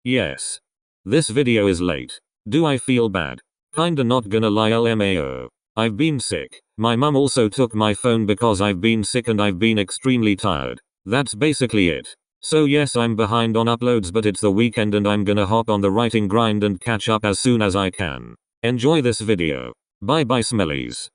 Yes. This video is late. Do I feel bad? Kinda not gonna lie LMAO. I've been sick. My mum also took my phone because I've been sick and I've been extremely tired. That's basically it. So yes, I'm behind on uploads, but it's the weekend and I'm gonna hop on the writing grind and catch up as soon as I can. Enjoy this video. Bye bye smellies.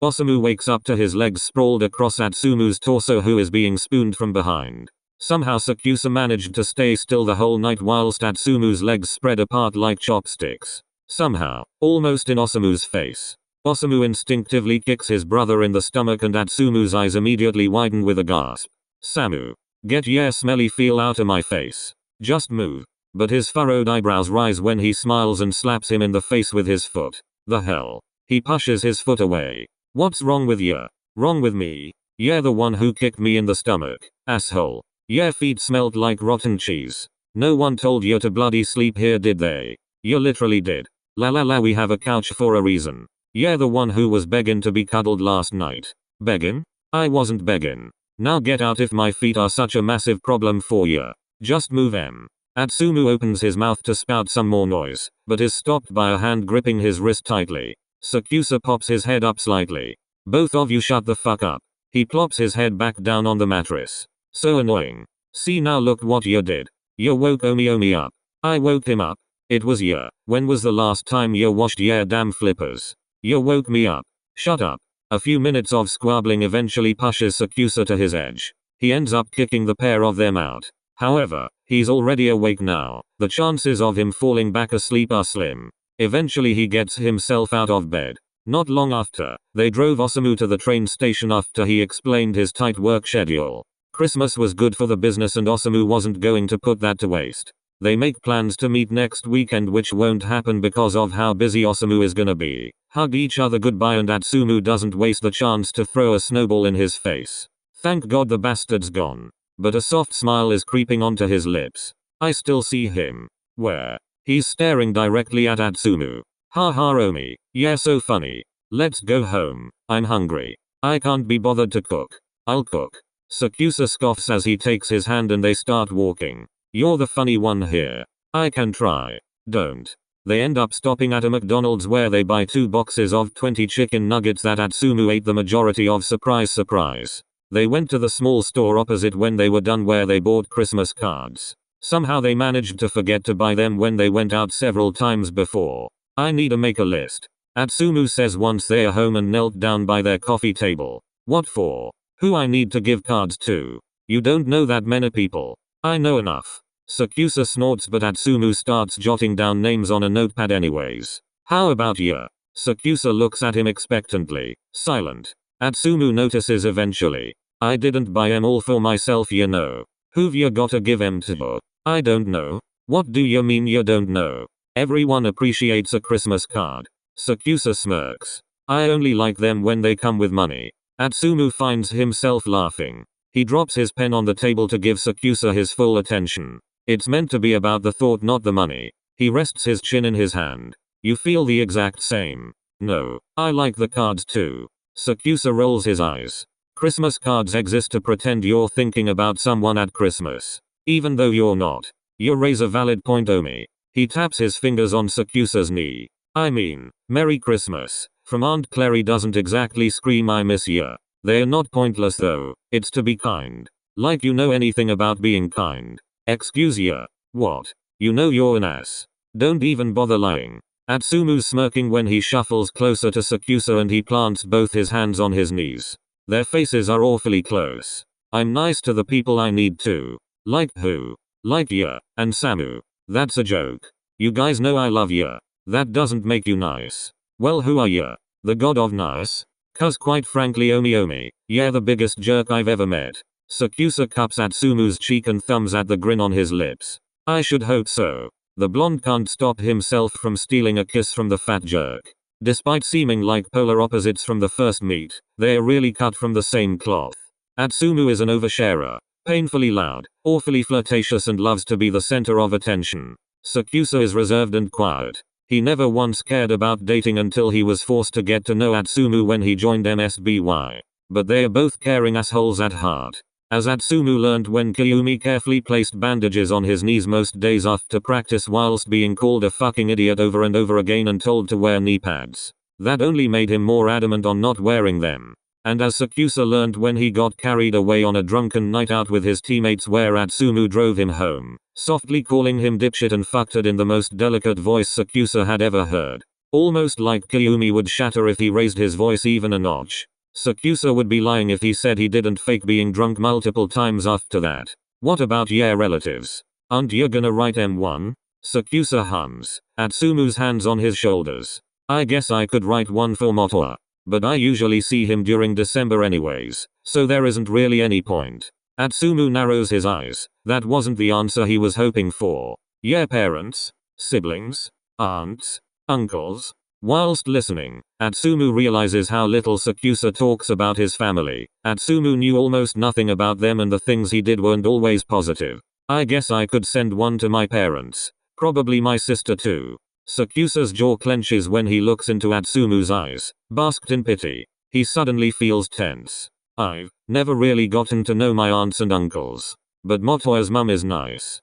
Osamu wakes up to his legs sprawled across Atsumu's torso, who is being spooned from behind. Somehow Sakusa managed to stay still the whole night whilst Atsumu's legs spread apart like chopsticks. Somehow, almost in Osamu's face. Osamu instinctively kicks his brother in the stomach and Atsumu's eyes immediately widen with a gasp. Samu. Get your smelly feel out of my face. Just move. But his furrowed eyebrows rise when he smiles and slaps him in the face with his foot. The hell? He pushes his foot away. What's wrong with ya? Wrong with me? You're the one who kicked me in the stomach, asshole. Your feet smelled like rotten cheese. No one told you to bloody sleep here, did they? You literally did. La la la, we have a couch for a reason. You're the one who was begging to be cuddled last night. Begging? I wasn't begging. Now get out if my feet are such a massive problem for you. Just move em. Atsumu opens his mouth to spout some more noise, but is stopped by a hand gripping his wrist tightly. Sakusa pops his head up slightly. Both of you shut the fuck up. He plops his head back down on the mattress. So annoying. See now, look what you did. You woke Omi up. I woke him up. It was you. When was the last time you washed your damn flippers? You woke me up. Shut up. A few minutes of squabbling eventually pushes Sakusa to his edge. He ends up kicking the pair of them out. However, he's already awake now. The chances of him falling back asleep are slim. Eventually he gets himself out of bed. Not long after, they drove Osamu to the train station after he explained his tight work schedule. Christmas was good for the business and Osamu wasn't going to put that to waste. They make plans to meet next weekend, which won't happen because of how busy Osamu is gonna be. Hug each other goodbye and Atsumu doesn't waste the chance to throw a snowball in his face. Thank God the bastard's gone. But a soft smile is creeping onto his lips. I still see him. Where? He's staring directly at Atsumu. Ha ha Omi. Yeah, so funny. Let's go home. I'm hungry. I can't be bothered to cook. I'll cook. Sakusa scoffs as he takes his hand and they start walking. You're the funny one here. I can try. Don't. They end up stopping at a McDonald's where they buy 2 boxes of 20 chicken nuggets that Atsumu ate the majority of. Surprise surprise. They went to the small store opposite when they were done where they bought Christmas cards. Somehow they managed to forget to buy them when they went out several times before. I need to make a list. Atsumu says once they are home and knelt down by their coffee table. What for? Who I need to give cards to? You don't know that many people. I know enough. Sakusa snorts, but Atsumu starts jotting down names on a notepad anyways. How about you? Sakusa looks at him expectantly. Silent. Atsumu notices eventually. I didn't buy em all for myself, you know. Who've you gotta give em to? I don't know. What do you mean you don't know? Everyone appreciates a Christmas card. Sakusa smirks. I only like them when they come with money. Atsumu finds himself laughing. He drops his pen on the table to give Sakusa his full attention. It's meant to be about the thought, not the money. He rests his chin in his hand. You feel the exact same. No, I like the cards too. Sakusa rolls his eyes. Christmas cards exist to pretend you're thinking about someone at Christmas. Even though you're not. You raise a valid point, Omi. He taps his fingers on Sakusa's knee. I mean, Merry Christmas. From Aunt Clary doesn't exactly scream I miss ya. They're not pointless though. It's to be kind. Like you know anything about being kind. Excuse ya. What? You know you're an ass. Don't even bother lying. Atsumu's smirking when he shuffles closer to Sakusa and he plants both his hands on his knees. Their faces are awfully close. I'm nice to the people I need to. Like who? Like ya, and Samu. That's a joke. You guys know I love ya. That doesn't make you nice. Well, who are ya? The god of nice? 'Cause quite frankly Omi, yeah, the biggest jerk I've ever met. Sakusa cups Atsumu's cheek and thumbs at the grin on his lips. I should hope so. The blonde can't stop himself from stealing a kiss from the fat jerk. Despite seeming like polar opposites from the first meet, they are really cut from the same cloth. Atsumu is an oversharer. Painfully loud, awfully flirtatious and loves to be the center of attention. Sakusa is reserved and quiet. He never once cared about dating until he was forced to get to know Atsumu when he joined MSBY. But they are both caring assholes at heart. As Atsumu learned when Kyumi carefully placed bandages on his knees most days after practice whilst being called a fucking idiot over and over again and told to wear knee pads. That only made him more adamant on not wearing them. And as Sakusa learned when he got carried away on a drunken night out with his teammates where Atsumu drove him home, softly calling him dipshit and fucked in the most delicate voice Sakusa had ever heard. Almost like Kyumi would shatter if he raised his voice even a notch. Sakusa would be lying if he said he didn't fake being drunk multiple times after that. What about your relatives? Aren't you gonna write M1? Sakusa hums. Atsumu's hands on his shoulders. I guess I could write one for Motoa. But I usually see him during December anyways, so there isn't really any point. Atsumu narrows his eyes. That wasn't the answer he was hoping for. Your parents? Siblings? Aunts? Uncles? Whilst listening, Atsumu realizes how little Sakusa talks about his family. Atsumu knew almost nothing about them and the things he did weren't always positive. I guess I could send one to my parents. Probably my sister too. Sakusa's jaw clenches when he looks into Atsumu's eyes, basked in pity. He suddenly feels tense. I've never really gotten to know my aunts and uncles. But Motoya's mum is nice.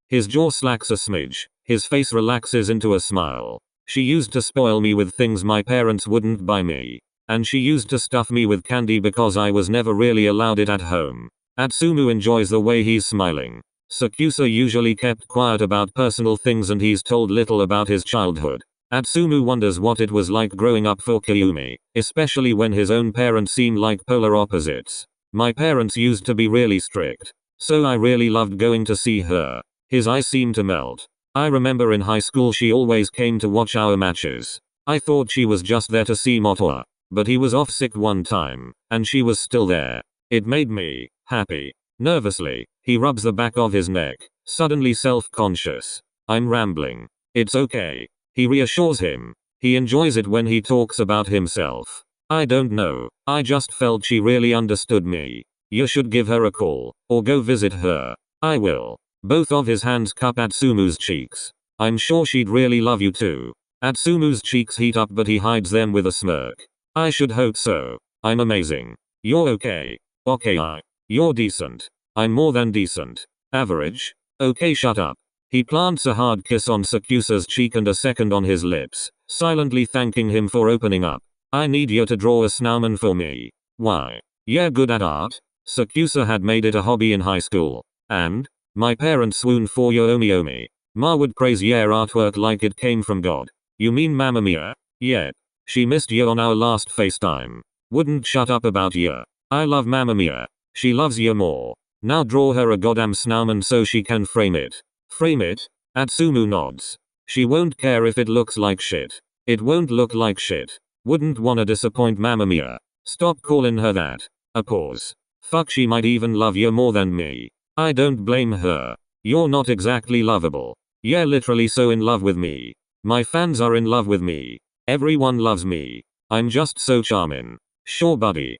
His jaw slacks a smidge. His face relaxes into a smile. She used to spoil me with things my parents wouldn't buy me. And she used to stuff me with candy because I was never really allowed it at home. Atsumu enjoys the way he's smiling. Sakusa usually kept quiet about personal things and he's told little about his childhood. Atsumu wonders what it was like growing up for Kyumi, especially when his own parents seem like polar opposites. My parents used to be really strict. So I really loved going to see her. His eyes seem to melt. I remember in high school she always came to watch our matches. I thought she was just there to see Motoa. But he was off sick one time, and she was still there. It made me happy. Nervously, he rubs the back of his neck, suddenly self-conscious. I'm rambling. It's okay. He reassures him. He enjoys it when he talks about himself. I don't know. I just felt she really understood me. You should give her a call, or go visit her. I will. Both of his hands cup Atsumu's cheeks. I'm sure she'd really love you too. Atsumu's cheeks heat up but he hides them with a smirk. I should hope so. I'm amazing. You're okay. Okay. You're decent. I'm more than decent. Average. Okay, shut up. He plants a hard kiss on Sakusa's cheek and a second on his lips, silently thanking him for opening up. I need you to draw a snowman for me. Why? You're good at art? Sakusa had made it a hobby in high school. And? My parents swooned for your 𝗴𝘬𝘬𝘶. Ma would praise your artwork like it came from God. You mean Mamma Mia? Yep. She missed you on our last FaceTime. Wouldn't shut up about you. I love Mamma Mia. She loves you more. Now draw her a goddamn snowman so she can frame it. Frame it? Atsumu nods. She won't care if it looks like shit. It won't look like shit. Wouldn't wanna disappoint Mamma Mia. Stop calling her that. A pause. Fuck, she might even love you more than me. I don't blame her. You're not exactly lovable. You're literally so in love with me. My fans are in love with me. Everyone loves me. I'm just so charming. Sure buddy.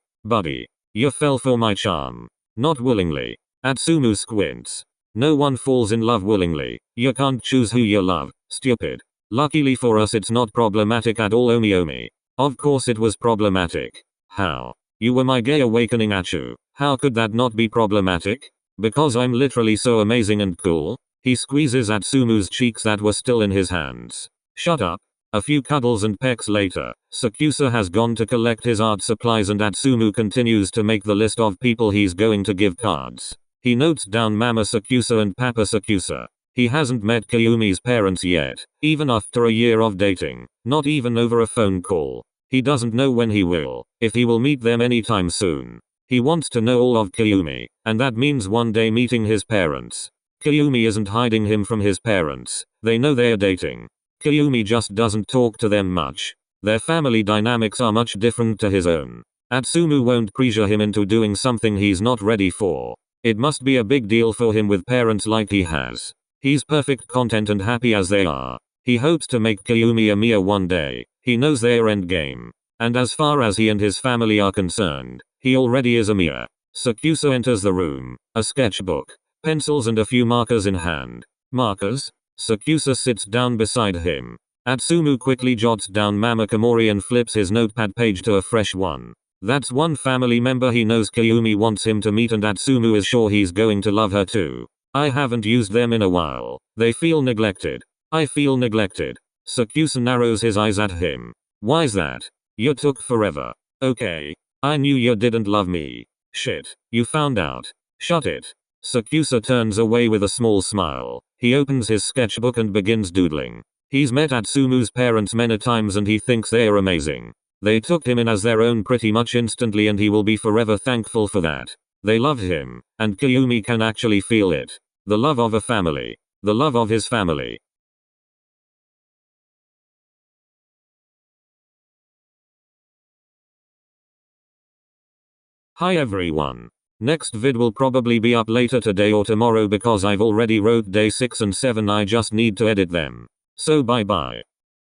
You fell for my charm. Not willingly. Atsumu squints. No one falls in love willingly. You can't choose who you love. Stupid. Luckily for us it's not problematic at all, 𝗴𝘬𝘬𝘶. Of course it was problematic. How? You were my gay awakening, Achu. How could that not be problematic? Because I'm literally so amazing and cool. He squeezes Atsumu's cheeks that were still in his hands. Shut up. A few cuddles and pecks later, Sakusa has gone to collect his art supplies and Atsumu continues to make the list of people he's going to give cards. He notes down Mama Sakusa and Papa Sakusa. He hasn't met Kyumi's parents yet, even after a year of dating, not even over a phone call. He doesn't know when he will, if he will meet them anytime soon. He wants to know all of Kyumi, and that means one day meeting his parents. Kyumi isn't hiding him from his parents. They know they're dating. Kyumi just doesn't talk to them much. Their family dynamics are much different to his own. Atsumu won't pressure him into doing something he's not ready for. It must be a big deal for him with parents like he has. He's perfect content and happy as they are. He hopes to make Kyumi a Mia one day. He knows their endgame. And as far as he and his family are concerned, he already is a Mia. Sakusa enters the room, a sketchbook, pencils and a few markers in hand. Markers? Sakusa sits down beside him. Atsumu quickly jots down Mama Komori and flips his notepad page to a fresh one. That's one family member he knows Kayumi wants him to meet and Atsumu is sure he's going to love her too. I haven't used them in a while. They feel neglected. I feel neglected. Sakusa narrows his eyes at him. Why's that? You took forever. Okay. I knew you didn't love me. Shit. You found out. Shut it. Sakusa turns away with a small smile. He opens his sketchbook and begins doodling. He's met Atsumu's parents many times and he thinks they are amazing. They took him in as their own pretty much instantly and he will be forever thankful for that. They love him, and Kayumi can actually feel it. The love of a family. The love of his family. Hi everyone. Next vid will probably be up later today or tomorrow because I've already wrote day 6 and 7, I just need to edit them. So bye bye.